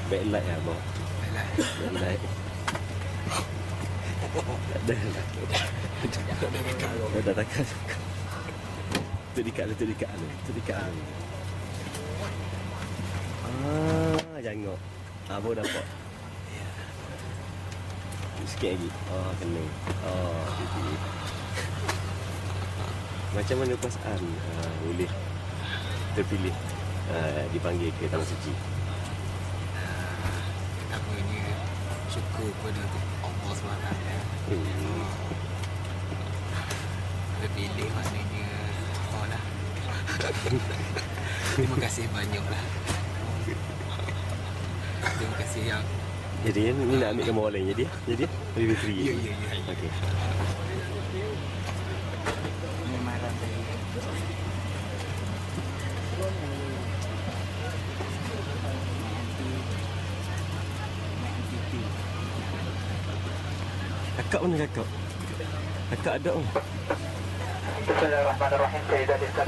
Backlight lah bawah. Backlight. Tak ada. Dah takkan. Tu dekat lu. Jangok. Baru dapat. Sikit lagi. Kena. Pilih. Macam mana perasaan? Boleh terpilih dipanggil ke Tanah Suci. Apanya syukur kepada Allah SWT. Terpilih maknanya lah. Terima kasih banyak lah. Terima kasih yang jadi ni nak ambil gambar orang lain jadi lebih free. Ya. Okey. Kakak mana kakak? Kakak ada oh. Bismillahirrahmanirrahim. Saya dah dekat.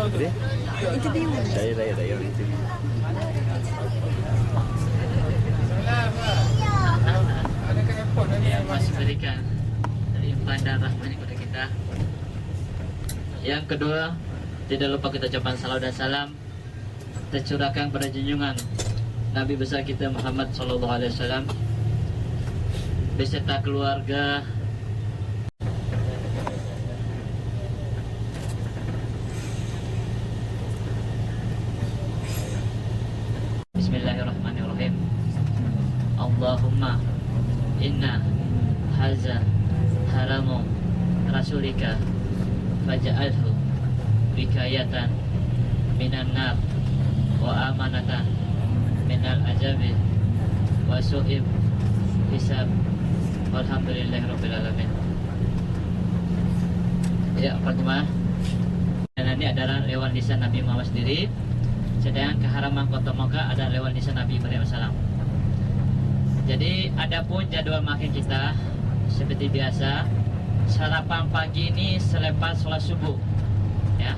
Ini? Interview. Saya interview. Yang masih berikan limpahan darah rahmatnya kepada kita. Yang kedua, tidak lupa kita ucapkan salam dan salam tercurahkan pada junjungan Nabi besar kita Muhammad SAW beserta keluarga. Bismillahirrahmanirrahim. Allahumma inna haza haramu rasulika faja'alhu bikayatan minan nar wa amanatan minal azabi wa su'ib hisab walhamdulillahirabbil alamin. Ya, pertama, dan ini adalah lewat lisan Nabi Muhammad sendiri. Sedangkan keharaman kota Makkah ada lewat lisan Nabi Ibrahim salam. Jadi adapun jadwal makan kita seperti biasa, sarapan pagi ini selepas sholat subuh, ya.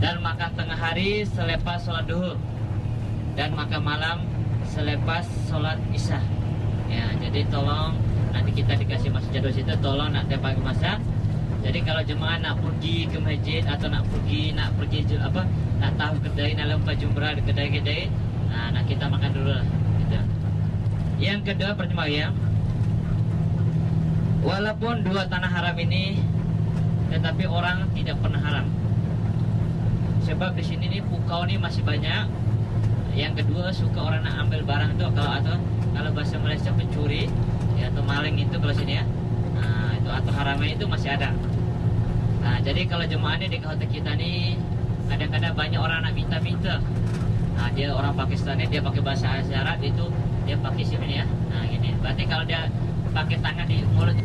Dan makan tengah hari selepas sholat duhur, dan makan malam selepas sholat isya. Ya, jadi tolong nanti kita dikasih masa jadwal situ, tolong nak pagi masa. Jadi kalau jemaah nak pergi ke masjid atau nak pergi nak tahu kedai, nak lompat jumrah di kedai-kedai, nah kita makan dulu lah. Gitu. Yang kedua pertama ya, walaupun dua tanah haram ini, tetapi orang tidak pernah haram. Sebab di sini nih pukau nih masih banyak. Yang kedua suka orang nak ambil barang itu kalau bahasa Malaysia pencuri, ya, atau maling itu kalau sini ya. Nah, itu atau haramnya itu masih ada. Nah, jadi kalau jemaah ini di hotel kita nih kadang-kadang banyak orang nak minta-minta. Nah, dia orang Pakistan dia pakai bahasa isyarat itu dia pakai sini ya. Nah, gini. Berarti kalau dia pakai tangan di mulut.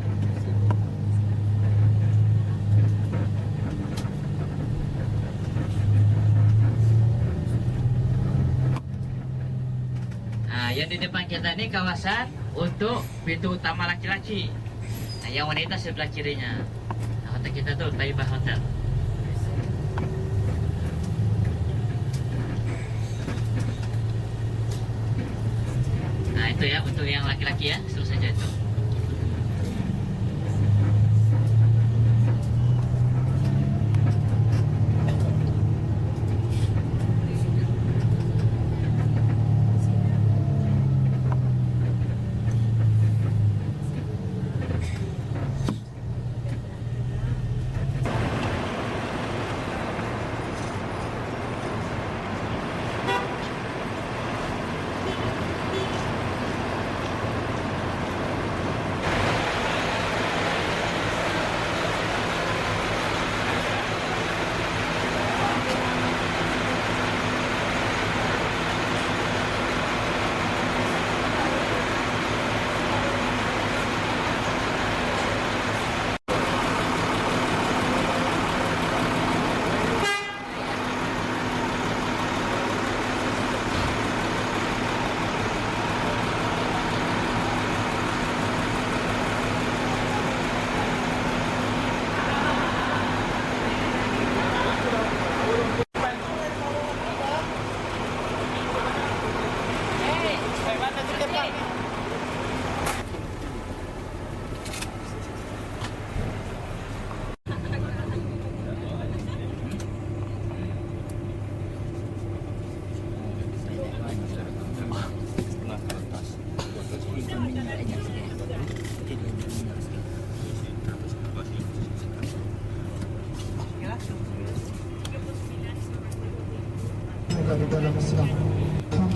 Nah, yang di depan kita ini kawasan untuk pintu utama laki-laki. Nah, yang wanita sebelah kirinya. Nah, hotel kita tuh Taibah Hotel. Nah, itu ya untuk yang laki-laki ya, terus saja itu.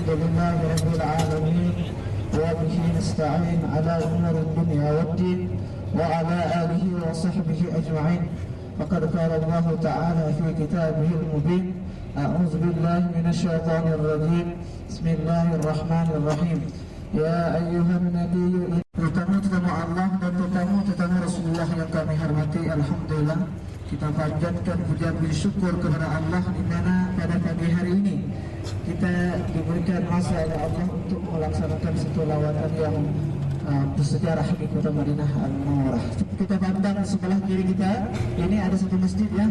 Alhamdulillah Rabbil Alamin wa bihi nasta'in ala umuri dunya waddin wa ala alihi wa sahbihi ajma'in. Faqad qala Allah Ta'ala fi kitabih al-mubin, a'udzu billahi minasyaitonir rajim. Bismillahirrahmanirrahim. Ya ayyuhan nabiyyu, tetamu Allah dan tetamu Rasulullah yang kami hormati, alhamdulillah kita panjatkan puja puji syukur kepada Allah di mana pada pagi hari ini kita diberikan masa oleh Allah untuk melaksanakan satu lawatan yang bersejarah di kota Madinah Al-Munawwarah. Kita pandang sebelah kiri kita, ini ada satu masjid ya.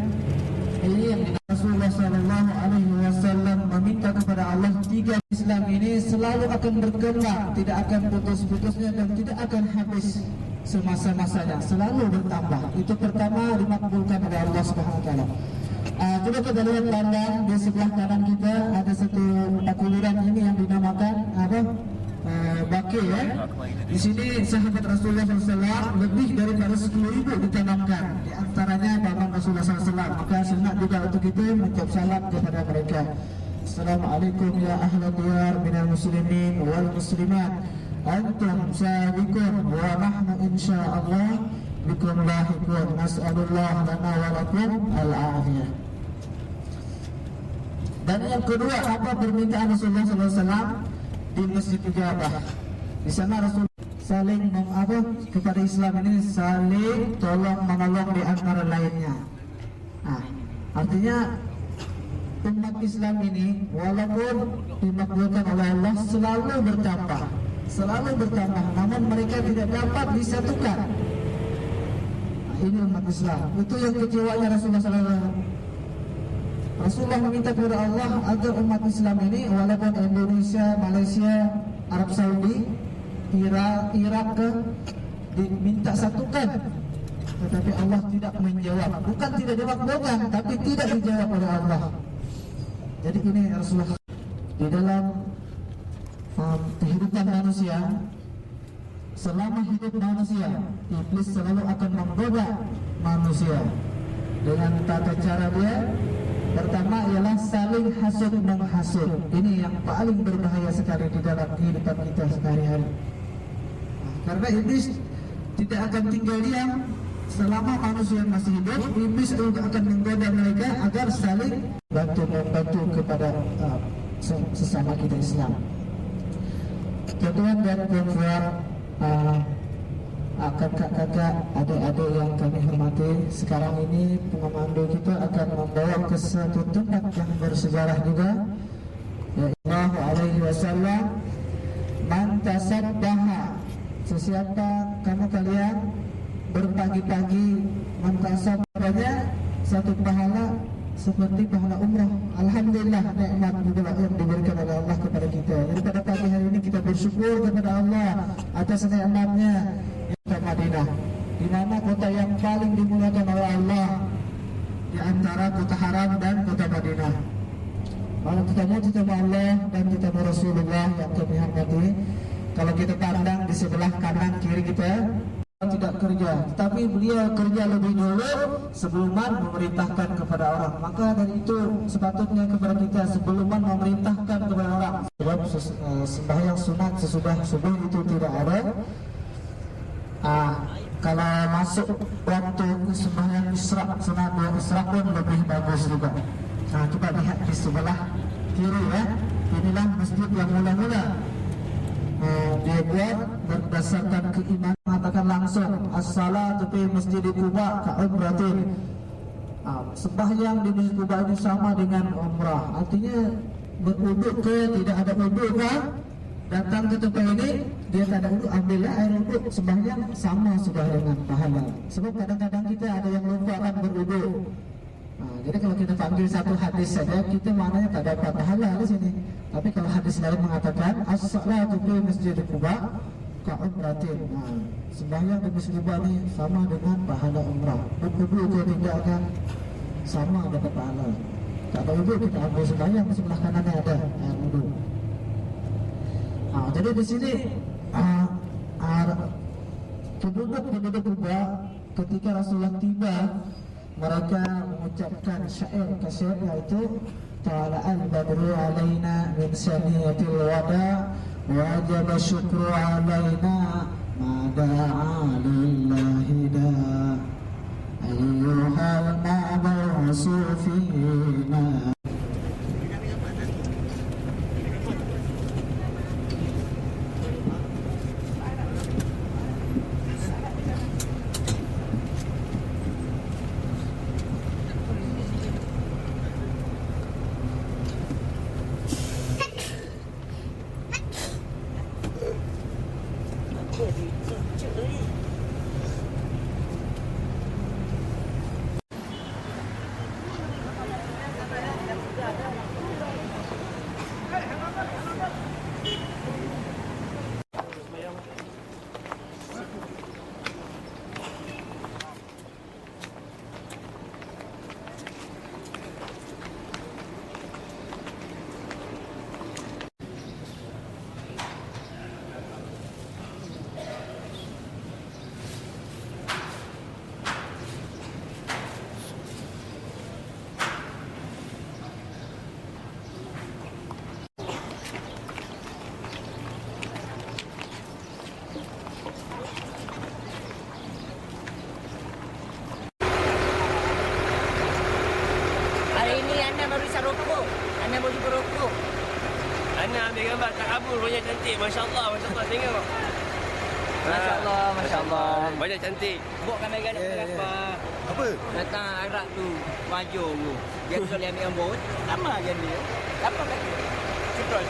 Ini yang dinamakan Rasulullah Sallallahu Alaihi Wasallam meminta kepada Allah, tiga Islam ini selalu akan berkembang, tidak akan putus-putusnya dan tidak akan habis semasa-masanya, selalu bertambah. Itu pertama, dimakbulkan oleh Allah Subhanahu Wa Taala. Coba kita lihat pandang di sebelah kanan kita ada satu pakuliran ini yang dinamakan apa? Baki ya. Di sini sahabat Rasulullah SAW lebih daripada 10.000 ditanamkan. Di antaranya paman Rasulullah SAW. Maka sunat juga untuk kita mengucap salam kepada mereka. Assalamualaikum ya ahla diyar minal muslimin wal muslimat. Antum sabiqun wa nahnu insyaallah bikum lahiqun. Nas'alullah lana wa lakum al-afiyah. Dan yang kedua, apa permintaan Rasulullah SAW di Masjid Ijabah? Di sana Rasul saling kepada Islam ini saling tolong menolong di antara lainnya. Artinya umat Islam ini walaupun dimakbulkan oleh Allah selalu bertambah, namun mereka tidak dapat disatukan. Ini umat Islam. Itu yang kecewanya Rasulullah SAW. Rasulullah meminta kepada Allah agar umat Islam ini walaupun Indonesia, Malaysia, Arab Saudi, Irak diminta satukan, tetapi Allah tidak menjawab. Bukan tidak dimakbulkan, tapi tidak dijawab oleh Allah. Jadi ini Rasulullah di dalam kehidupan manusia, selama hidup manusia, iblis selalu akan menggoda manusia dengan tata cara dia. Pertama ialah saling hasud menghasut. Ini yang paling berbahaya sekali di dalam kehidupan kita sehari-hari. Karena iblis tidak akan tinggal diam selama manusia masih hidup. Iblis juga akan menggoda mereka agar saling bantu kepada sesama kita Islam. Tuan dan puan, kakak-kakak, adik-adik yang kami hormati, sekarang ini pengemandu kita akan membawa ke satu tempat yang bersejarah juga. Sallallahu Alaihi Wasallam, man tasaddaha, sesiapa kamu kalian berpagi-pagi mentasabbahannya satu pahala seperti pahala umrah. Alhamdulillah, nikmat juga yang diberikan oleh Allah kepada kita. Jadi pada pagi hari ini kita bersyukur kepada Allah atas nikmatnya. Kota Madinah, di mana kota yang paling dimuliakan oleh Allah di antara kota haram dan kota Madinah. Kalau kita mau ketemu Allah dan ketemu Rasulullah yang kami hormati, kalau kita pandang di sebelah kanan kiri kita tidak kerja, tapi beliau kerja lebih dulu sebelum memerintahkan kepada orang. Maka dari itu sepatutnya kepada kita sebelum memerintahkan kepada orang. Sebab sembahyang sunat sesudah subuh itu tidak ada. Kalau masuk waktu sembahyang isra, sunat isra pun lebih bagus juga. Coba lihat di sebelah kiri ya. Inilah masjid yang mula-mula dia buat berdasarkan keimanan, mengatakan langsung as-salatu fi masjid Quba ka'umratin. Sembahyang di masjid Quba ini sama dengan umrah. Artinya berwuduk ke tidak ada wuduk kan? Datang ke tempat ini dia tak ada wuduk, ambillah air wuduk, sembahyang sama sudah dengan pahala. Sebab kadang-kadang kita ada yang lupa kan berwuduk. Jadi kalau kita panggil satu hadis saja, kita maknanya tak dapat pahala di sini. Tapi kalau hadis lain mengatakan as-salatu fi masjid Quba ka'umratin. Sembahyang di masjid Quba ini sama dengan pahala umrah. Berwuduk itu tidak akan sama dapat pahala. Tak ada wuduk kita ambil sembahyang, sebelah kanannya ada air wuduk. Jadi di sini penduduk Quba ketika Rasulullah tiba, mereka mengucapkan syair kasyir yaitu Tala'al badru alaina min saniyatil wada wajaba syukru alaina mada'a lillahi da ayyuhal ma'busu fina. Hari ini Ana baru isap rokok. Ana baru berokok. Ana ambil gambar tak kabur, banyak cantik. Masya Allah, tengok. Masya Allah, Masya Allah. Banyak cantik. Buat kamera ni berapa? Apa? Datang Arab tu, maju tu. Dia tu dia ambil gambar. Lama je dia. Lama lagi. Syukran.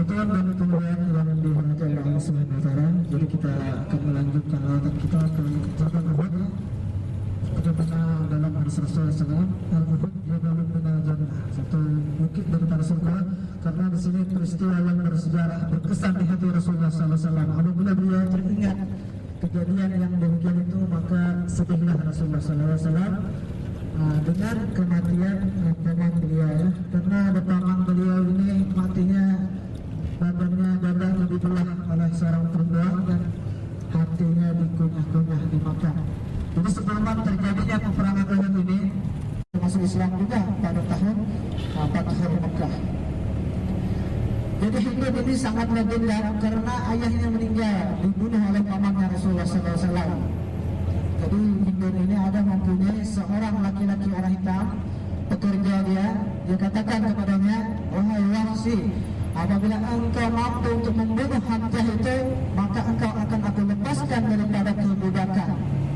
Tuan dan pemberian yang diberkati oleh Allah Subhanahu wa Ta'ala. Jadi kita akan melanjutkan lawatan kita ke Jabal Uhud. Bagaimana dalam hadis Rasulullah SAW, Al-Uhud Jabalun minal Jannah, satu bukit daripada surga. Karena di sini peristiwa yang bersejarah berkesan di hati Rasulullah SAW. Apabila beliau teringat kejadian yang demikian itu, maka sedihlah Rasulullah SAW dengan kematian paman beliau, ya. Karena ada paman beliau ini matinya badannya dadanya dibelah oleh seorang perempuan dan hatinya dikunyah-kunyah dimakan. Jadi sebelum terjadinya peperangan Uhud ini, masuk Islam juga pada tahun 4 Mekah. Jadi hidup ini sangat legenda karena ayahnya meninggal dibunuh oleh pamannya Rasulullah SAW. Jadi Hindur ini ada mempunyai seorang laki-laki orang hitam, pekerja dia katakan kepadanya, wahai Wahsy, apabila engkau mampu untuk membunuh Hamzah itu, maka engkau akan aku lepaskan daripada kebudakan,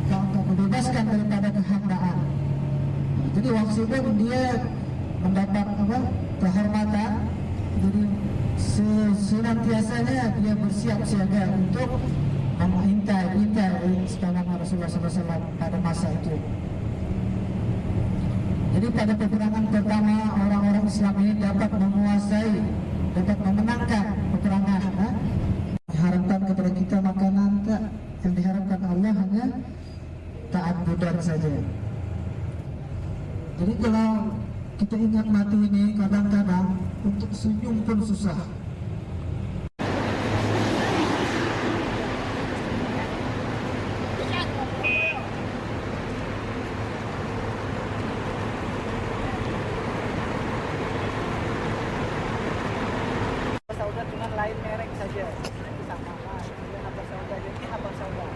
engkau aku bebaskan daripada kehambaan. Jadi Wahsy pun dia mendapat kehormatan. Jadi senantiasanya dia bersiap siaga untuk mengintai istana Rasulullah SAW pada masa itu. Jadi pada peperangan pertama orang-orang Islam ini dapat menguasai, dapat memenangkan peperangan. Diharapkan kepada kita makanan tak, yang diharapkan Allah hanya taat budak saja. Jadi kalau kita ingat mati ini, kadang-kadang untuk senyum pun susah. Sauda dengan lain merek saja, sama apa sauda jadi apa sauda.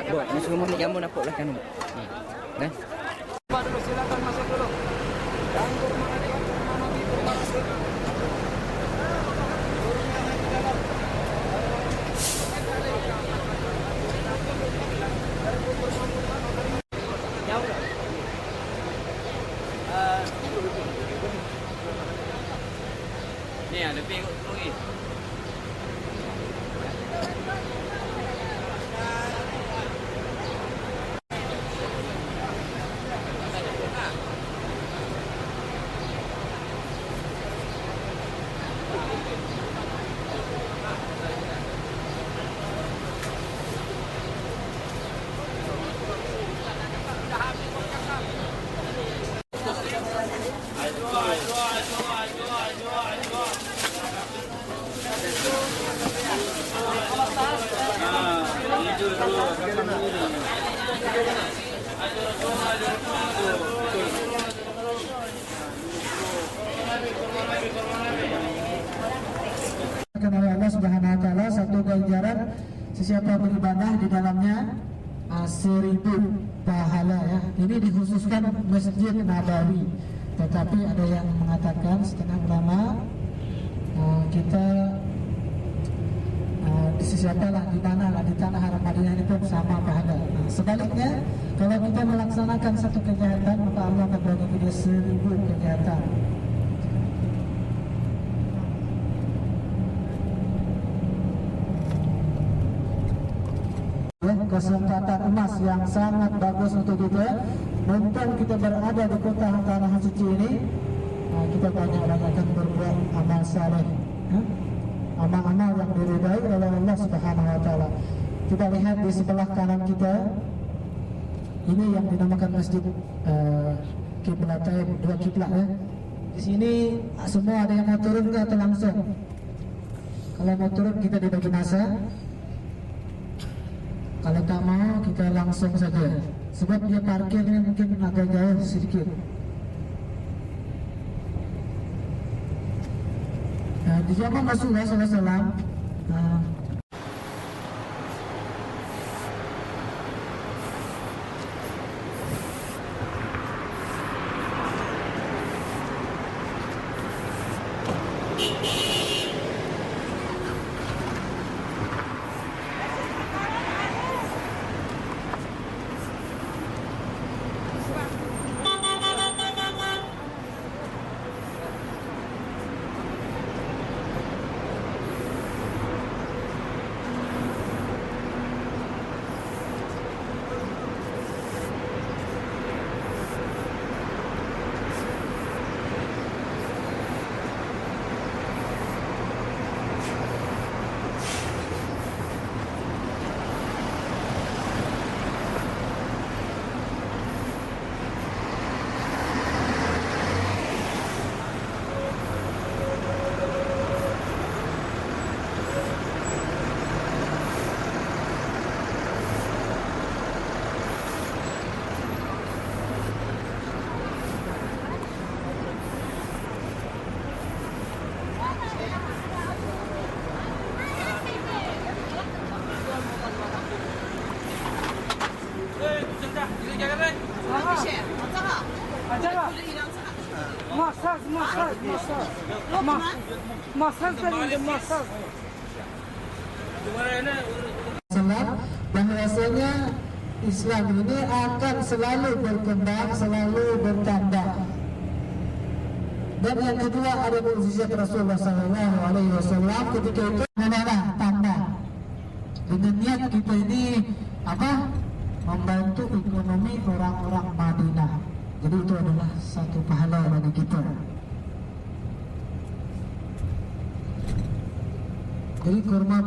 Bo, masuk rumah ni jamu nampak lah kan. Kan? Silakan masuk dulu. Dan Ni ada lebih kot lagi. sesiapa beribadah di dalamnya 1000 pahala ya. Ini dikhususkan Masjid Nabawi. Tetapi ada yang mengatakan setengah ulama kita siapalah di mana lah di tanah haram Madinah ini pun sama pahala. Sebaliknya kalau kita melaksanakan satu kejahatan maka Allah akan bagi kita 1000 kejahatan. Kesempatan emas yang sangat bagus untuk kita. Mumpung kita berada di kota tanah suci ini, kita banyak-banyakkan berbuat amal saleh, amal-amal yang diridai oleh Allah Subhanahu wa taala. Kita lihat di sebelah kanan kita ini yang dinamakan Masjid Qiblatain, 2 kiblat ya. Di sini semua ada yang mau turun ke atau langsung? Kalau mau turun kita dibagi masa. Kalau tak mau kita langsung saja. Sebab dia parkirnya mungkin agak jauh sedikit. Di zaman Rasulullah SAW bahwasanya Islam ini akan selalu berkembang, selalu bertambah. Dan yang kedua ada mukjizat Rasulullah SAW ketika itu adalah tambah. Dengan niat kita ini membantu ekonomi orang-orang Madinah. Jadi itu adalah satu pahala bagi kita. Jadi kurma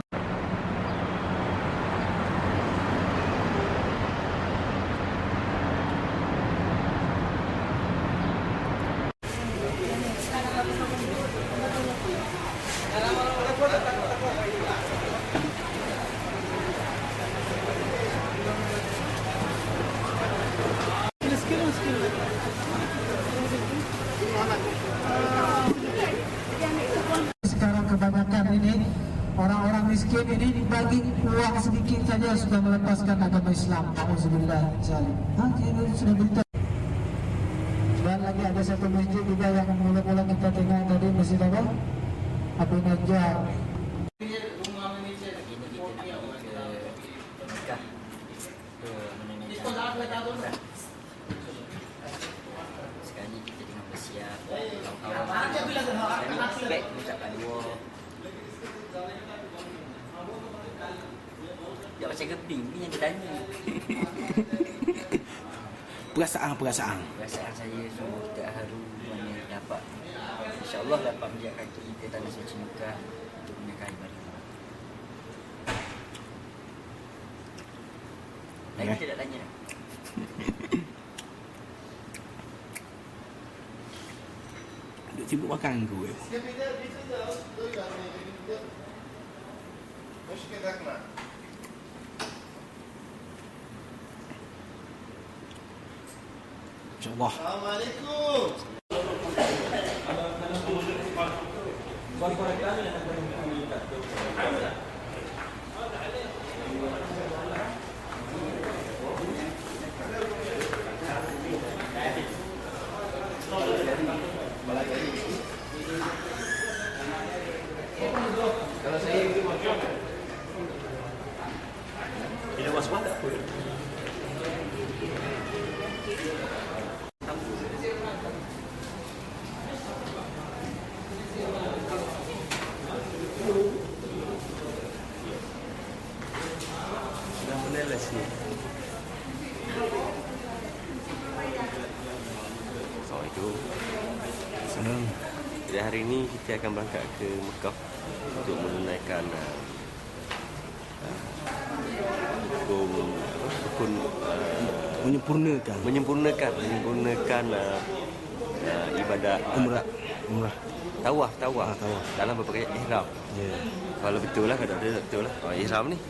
sekarang kebanyakan ini orang-orang miskin ini dibagi uang sedikit saja sudah melepaskan agama Islam. Alhamdulillah. Ini sudah berita. Dan lagi ada satu masjid juga yang mula-mula kita tengok tadi, masjid apa? Abu Najjar. Sekali kita tengah bersiap kawan-kawan baik ucapkan dua dia macam geping ni yang bertanya. Perasaan Perasaan saya sungguh tak haru mana dapat insyaAllah dapat menjaga kaki kita tanah suci Mekah untuk menyertai ibadah. Lagi tidak tanya. Duk sibuk makan aku. InsyaAllah. Assalamualaikum. Kalau saya tidak was-was tak apa. Sudah meneles ni. Assalamualaikum. Senang. Jadi hari ini kita akan berangkat ke Mekah untuk menunaikan rukun Menyempurnakan menyempurnakan ibadah umrah. tawaf tawaf. dalam berpakaian ihram. Ya. Kalau betul lah, kalau ada betul lah. Ihram ni.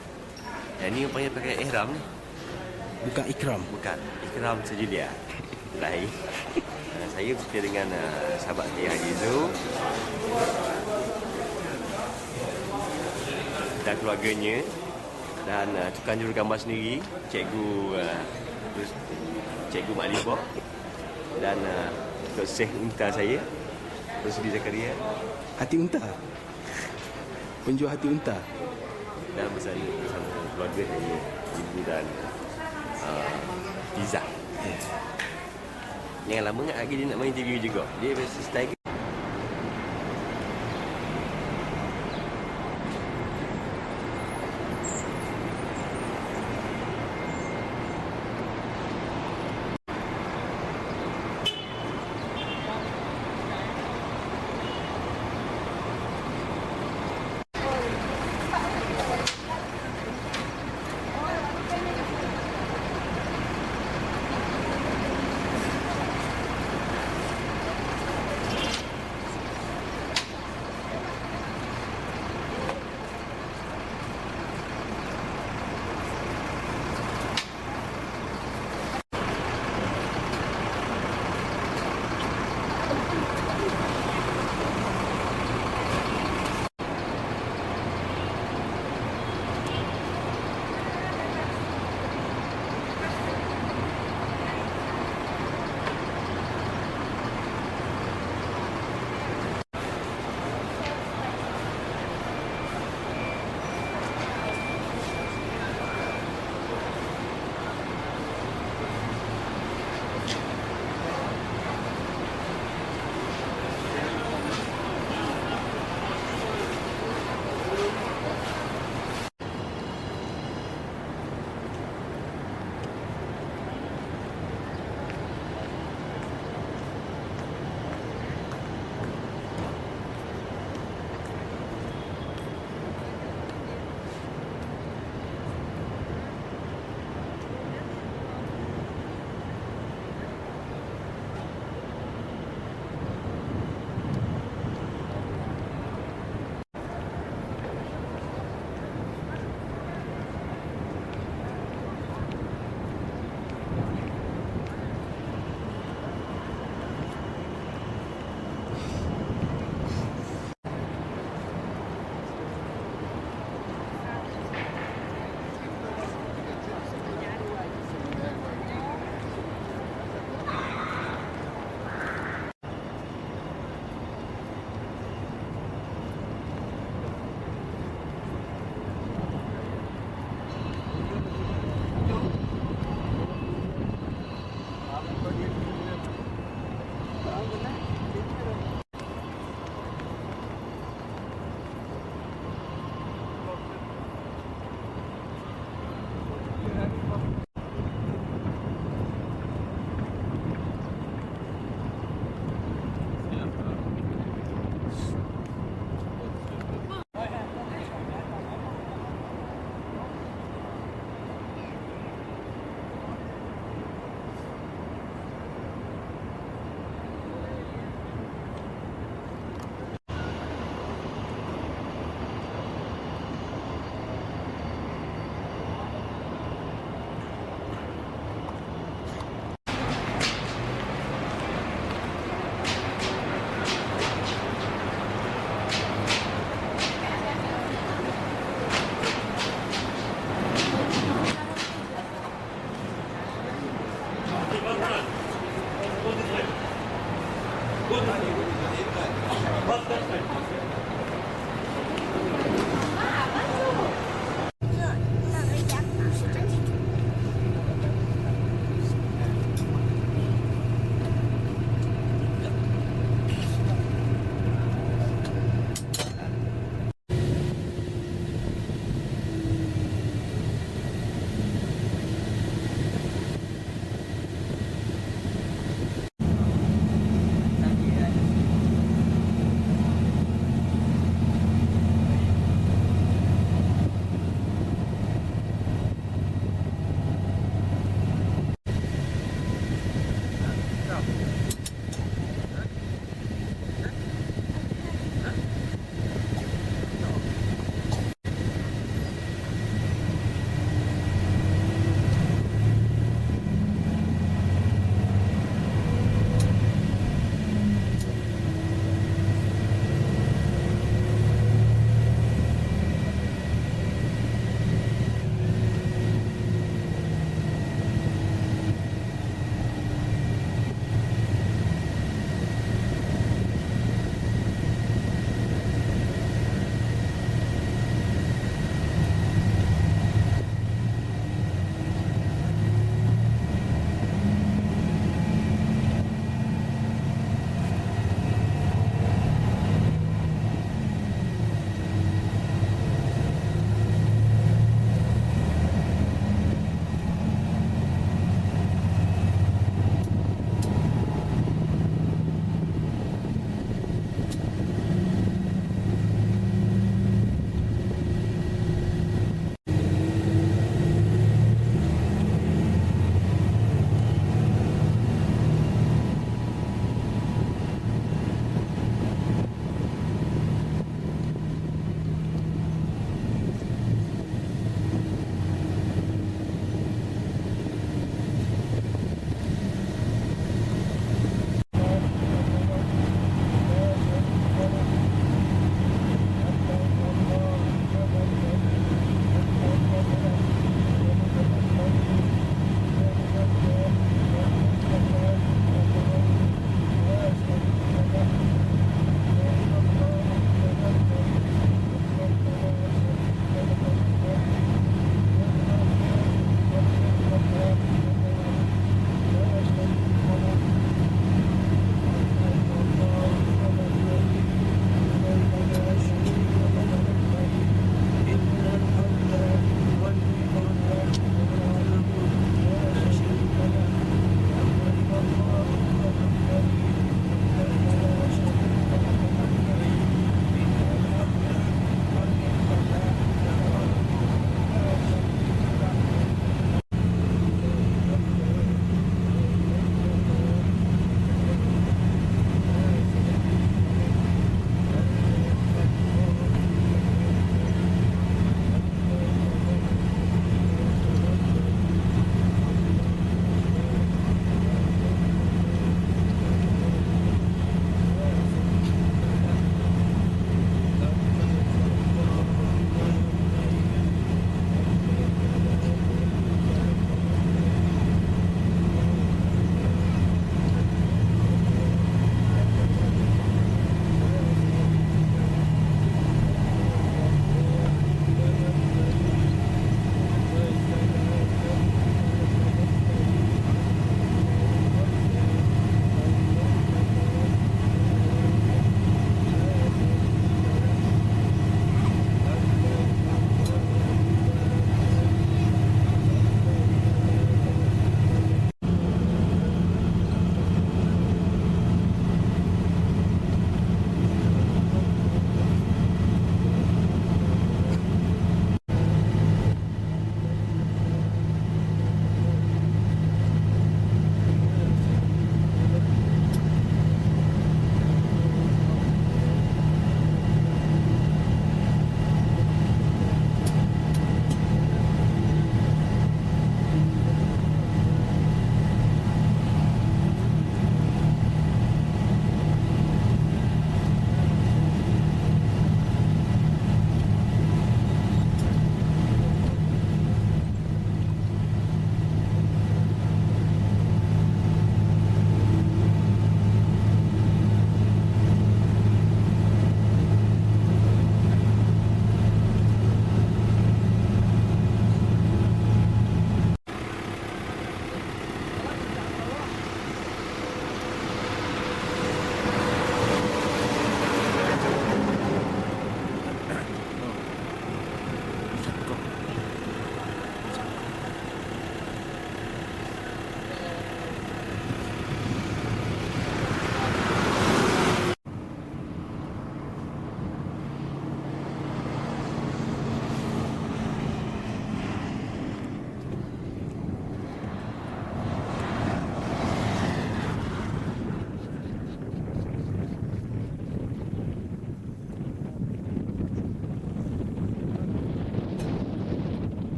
Yang ni panggil pakai ihram ni. Bukan ikram. Bukan. Ihram sejulia. Lain. Saya bersama dengan sahabat saya Haji Zul dan keluarganya, dan tukang jurugambar sendiri, Cikgu Mak Libah, dan Tok Syekh Unta saya, Rosli Zakaria, Hati unta. Penjual hati unta. dan bersama keluarga saya, ibu dan Izzah. Yang lama ingat lagi dia nak main TV juga. Dia style